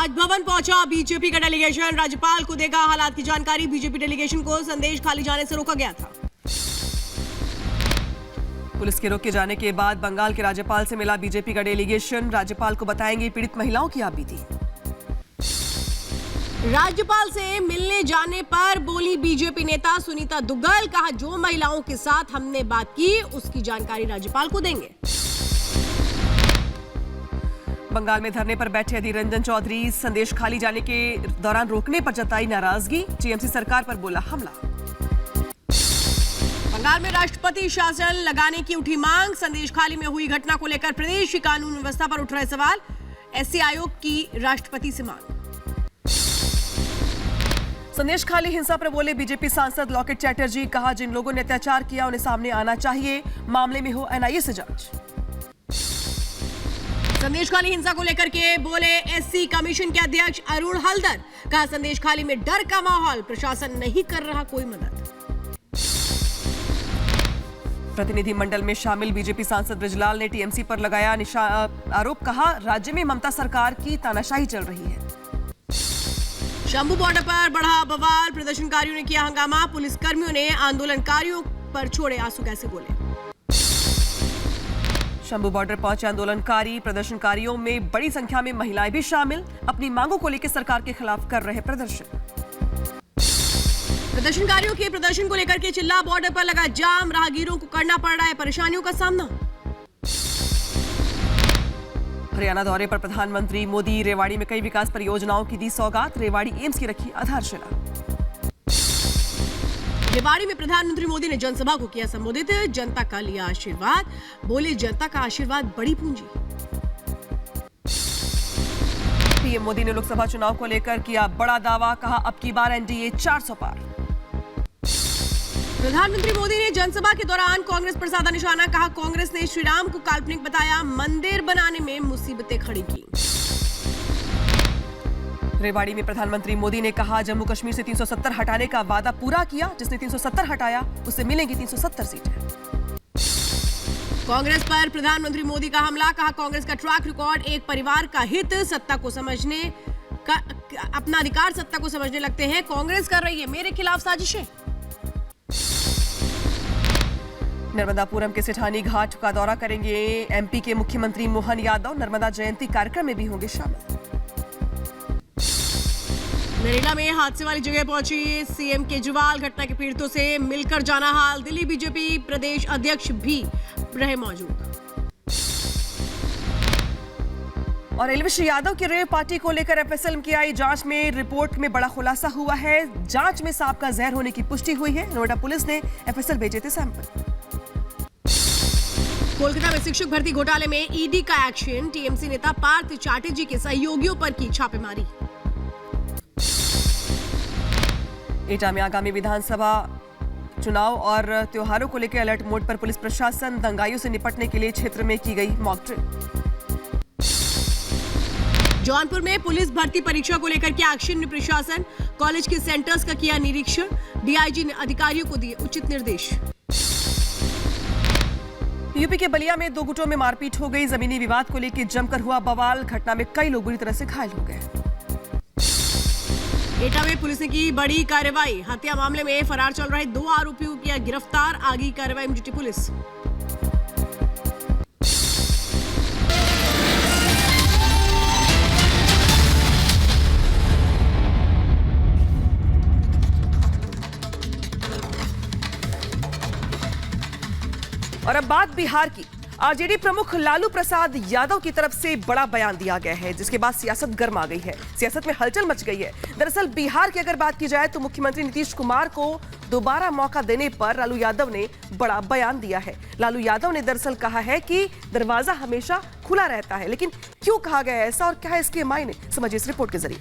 राजभवन पहुंचा बीजेपी का डेलीगेशन, राज्यपाल को देगा हालात की जानकारी। बीजेपी डेलीगेशन को संदेश खाली जाने से रोका गया था। पुलिस के रोके जाने के बाद बंगाल के राज्यपाल से मिला बीजेपी का डेलीगेशन, राज्यपाल को बताएंगे पीड़ित महिलाओं की आप बीती। राज्यपाल से मिलने जाने पर बोली बीजेपी नेता सुनीता दुग्गल, कहा जो महिलाओं के साथ हमने बात की उसकी जानकारी राज्यपाल को देंगे। बंगाल में धरने पर बैठे अधीर रंजन चौधरी, संदेश खाली जाने के दौरान रोकने पर जताई नाराजगी, टीएमसी सरकार पर बोला हमला। बंगाल में राष्ट्रपति शासन लगाने की उठी मांग, संदेश खाली में हुई घटना को लेकर प्रदेश की कानून व्यवस्था पर उठ रहे सवाल, एससी आयोग की राष्ट्रपति से मांग। संदेश खाली हिंसा पर बोले बीजेपी सांसद लॉकेट चैटर्जी, कहा जिन लोगों ने अत्याचार किया उन्हें सामने आना चाहिए, मामले में हो एनआईए से जांच। संदेश खाली हिंसा को लेकर के बोले एससी कमीशन के अध्यक्ष अरुण हल्दर, कहा संदेश खाली में डर का माहौल, प्रशासन नहीं कर रहा कोई मदद। प्रतिनिधिमंडल में शामिल बीजेपी सांसद ब्रजलाल ने टीएमसी पर लगाया आरोप, कहा राज्य में ममता सरकार की तानाशाही चल रही है। शंभू बॉर्डर पर बढ़ा बवाल, प्रदर्शनकारियों ने किया हंगामा, पुलिसकर्मियों ने आंदोलनकारियों पर छोड़े आंसू गैस गोले। शंभू बॉर्डर पहुंचे आंदोलनकारी, प्रदर्शनकारियों में बड़ी संख्या में महिलाएं भी शामिल, अपनी मांगों को लेकर सरकार के खिलाफ कर रहे प्रदर्शन। प्रदर्शनकारियों के प्रदर्शन को लेकर के चिल्ला बॉर्डर पर लगा जाम, राहगीरों को करना पड़ रहा है परेशानियों का सामना। हरियाणा दौरे पर प्रधानमंत्री मोदी, रेवाड़ी में कई विकास परियोजनाओं की दी सौगात, रेवाड़ी एम्स की रखी आधारशिला। रेवाड़ी में प्रधानमंत्री मोदी ने जनसभा को किया संबोधित, जनता का लिया आशीर्वाद, बोले जनता का आशीर्वाद बड़ी पूंजी। पीएम मोदी ने लोकसभा चुनाव को लेकर किया बड़ा दावा, कहा अब की बार एनडीए 400 पार। प्रधानमंत्री मोदी ने जनसभा के दौरान कांग्रेस पर साधा निशाना, कहा कांग्रेस ने श्री राम को काल्पनिक बताया, मंदिर बनाने में मुसीबतें खड़ी की। रेवाड़ी में प्रधानमंत्री मोदी ने कहा जम्मू कश्मीर से 370 हटाने का वादा पूरा किया, जिसने 370 हटाया उसे मिलेंगी 370 सीटें। कांग्रेस पर प्रधानमंत्री मोदी का हमला, कहा कांग्रेस का ट्रैक रिकॉर्ड एक परिवार का हित, सत्ता को समझने का अपना अधिकार सत्ता को समझने लगते हैं, कांग्रेस कर रही है मेरे खिलाफ साजिशें। नर्मदापुरम के सेठानी घाट का दौरा करेंगे एमपी के मुख्यमंत्री मोहन यादव, नर्मदा जयंती कार्यक्रम में भी होंगे शामिल। नरेला में हादसे वाली जगह पहुंची सीएम केजरीवाल, घटना के पीड़ितों से मिलकर जाना हाल, दिल्ली बीजेपी प्रदेश अध्यक्ष भी रहे मौजूद। और एलविश यादव की रेव पार्टी को लेकर एफएसएल की आई जांच में रिपोर्ट में बड़ा खुलासा हुआ है, जांच में सांप का जहर होने की पुष्टि हुई है, नोएडा पुलिस ने एफएसएल भेजे थे सैंपल। कोलकाता में शिक्षक भर्ती घोटाले में ईडी का एक्शन, टीएमसी नेता पार्थ चैटर्जी के सहयोगियों पर की छापेमारी। एटा में आगामी विधानसभा चुनाव और त्योहारों को लेकर अलर्ट मोड पर पुलिस प्रशासन, दंगाइयों से निपटने के लिए क्षेत्र में की गई मॉक ड्रिल। जौनपुर में पुलिस भर्ती परीक्षा को लेकर किया एक्शन में प्रशासन, कॉलेज के सेंटर्स का किया निरीक्षण, डीआईजी ने अधिकारियों को दिए उचित निर्देश। यूपी के बलिया में 2 गुटों में मारपीट हो गई, जमीनी विवाद को लेकर जमकर हुआ बवाल, घटना में कई लोग बुरी तरह से घायल हो गए। एटा में पुलिस ने की बड़ी कार्रवाई, हत्या मामले में फरार चल रहे 2 आरोपियों को किया गिरफ्तार, आगे कार्रवाई में जुटी पुलिस। और अब बात बिहार की। आरजेडी प्रमुख लालू प्रसाद यादव की तरफ से बड़ा बयान दिया गया है, जिसके बाद सियासत गर्म आ गई है, सियासत में हलचल मच गई है। दरअसल बिहार की अगर बात की जाए तो मुख्यमंत्री नीतीश कुमार को दोबारा मौका देने पर लालू यादव ने बड़ा बयान दिया है। लालू यादव ने दरअसल कहा है कि दरवाजा हमेशा खुला रहता है, लेकिन क्यों कहा गया ऐसा और क्या है इसके मायने, समझिए इस रिपोर्ट के जरिए।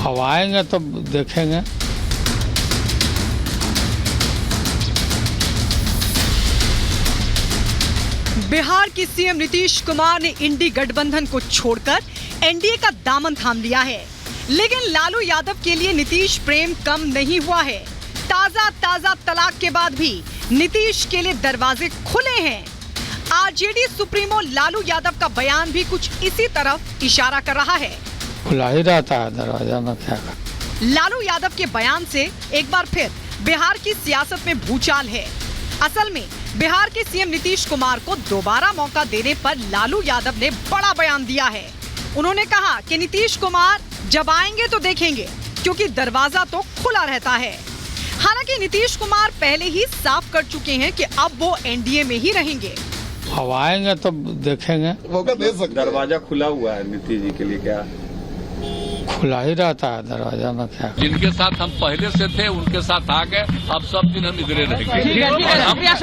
अब आएंगे तो देखेंगे। बिहार की सीएम नीतीश कुमार ने इंडी गठबंधन को छोड़कर एनडीए का दामन थाम लिया है, लेकिन लालू यादव के लिए नीतीश प्रेम कम नहीं हुआ है। ताजा तलाक के बाद भी नीतीश के लिए दरवाजे खुले हैं। आरजेडी सुप्रीमो लालू यादव का बयान भी कुछ इसी तरफ इशारा कर रहा है। खुला ही रहता है दरवाजा में, क्या कर। लालू यादव के बयान से एक बार फिर बिहार की सियासत में भूचाल है। असल में बिहार के सीएम नीतीश कुमार को दोबारा मौका देने पर लालू यादव ने बड़ा बयान दिया है। उन्होंने कहा कि नीतीश कुमार जब आएंगे तो देखेंगे, क्योंकि दरवाजा तो खुला रहता है। हालांकि नीतीश कुमार पहले ही साफ कर चुके हैं कि अब वो एनडीए में ही रहेंगे। अब आएंगे तो देखेंगे। दरवाजा खुला हुआ है नीतीश जी के लिए, क्या खुला ही रहता है दरवाजा में, क्या कर। जिनके साथ हम पहले से थे उनके साथ आ गए, अब सब दिन हम इधरे रहेंगे।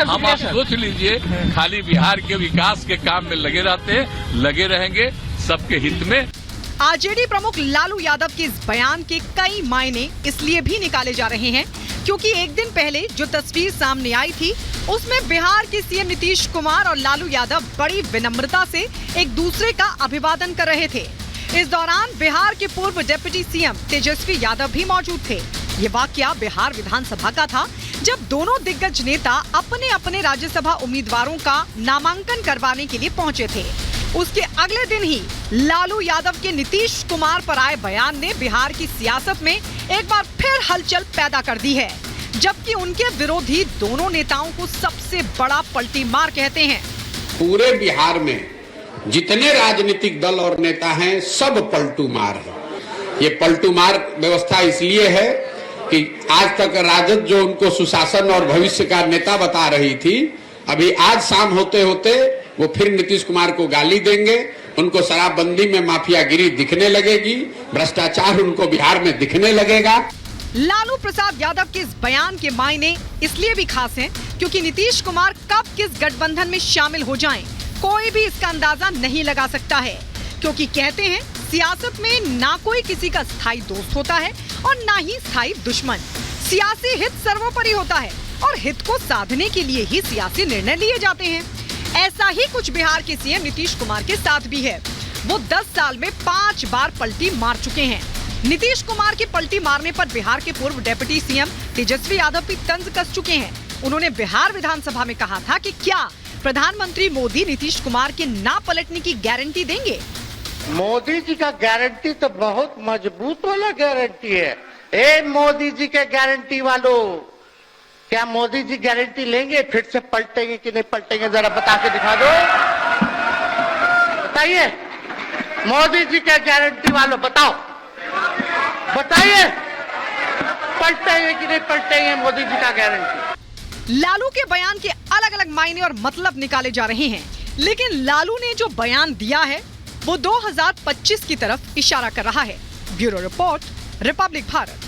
हम आप सोच लीजिए, खाली बिहार के विकास के काम में लगे रहते हैं, लगे रहेंगे सबके हित में। आरजेडी प्रमुख लालू यादव के इस बयान के कई मायने इसलिए भी निकाले जा रहे हैं क्योंकि एक दिन पहले जो तस्वीर सामने आई थी उसमें बिहार के सीएम नीतीश कुमार और लालू यादव बड़ी विनम्रता से एक दूसरे का अभिवादन कर रहे थे। इस दौरान बिहार के पूर्व डिप्टी सीएम तेजस्वी यादव भी मौजूद थे। ये वाकया बिहार विधानसभा का था, जब दोनों दिग्गज नेता अपने अपने राज्यसभा उम्मीदवारों का नामांकन करवाने के लिए पहुंचे थे। उसके अगले दिन ही लालू यादव के नीतीश कुमार पर आए बयान ने बिहार की सियासत में एक बार फिर हलचल पैदा कर दी है, जबकि उनके विरोधी दोनों नेताओं को सबसे बड़ा पलटी मार कहते हैं। पूरे बिहार में जितने राजनीतिक दल और नेता हैं सब पलटू मार है। ये पलटू मार व्यवस्था इसलिए है कि आज तक राजद जो उनको सुशासन और भविष्य का नेता बता रही थी, अभी आज शाम होते होते वो फिर नीतीश कुमार को गाली देंगे। उनको शराबबंदी में माफियागिरी दिखने लगेगी, भ्रष्टाचार उनको बिहार में दिखने लगेगा। लालू प्रसाद यादव के इस बयान के मायने इसलिए भी खास हैं क्योंकि नीतीश कुमार कब किस गठबंधन में शामिल हो जाएं, कोई भी इसका अंदाजा नहीं लगा सकता है। क्योंकि कहते हैं सियासत में ना कोई किसी का स्थायी दोस्त होता है और ना ही स्थायी दुश्मन। सियासी हित सर्वोपरि होता है और हित को साधने के लिए ही सियासी निर्णय लिए जाते हैं। ऐसा ही कुछ बिहार के सीएम नीतीश कुमार के साथ भी है। वो 10 साल में 5 बार पलटी मार चुके हैं। नीतीश कुमार की पलटी मारने पर बिहार के पूर्व डिप्टी सीएम तेजस्वी यादव भी तंज कस चुके हैं। उन्होंने बिहार विधानसभा में कहा था कि क्या प्रधानमंत्री मोदी नीतीश कुमार के ना पलटने की गारंटी देंगे। मोदी जी का गारंटी तो बहुत मजबूत वाला गारंटी है। ए मोदी जी के गारंटी वालों, क्या मोदी जी गारंटी लेंगे फिर से पलटेंगे कि नहीं पलटेंगे? जरा बता के दिखा दो, बताइए। मोदी जी के गारंटी वालों बताओ, बताइए पलटेंगे कि नहीं पलटेंगे मोदी जी का गारंटी। लालू के बयान के अलग अलग मायने और मतलब निकाले जा रहे हैं, लेकिन लालू ने जो बयान दिया है वो 2025 की तरफ इशारा कर रहा है। Bureau report, Republic Bharat.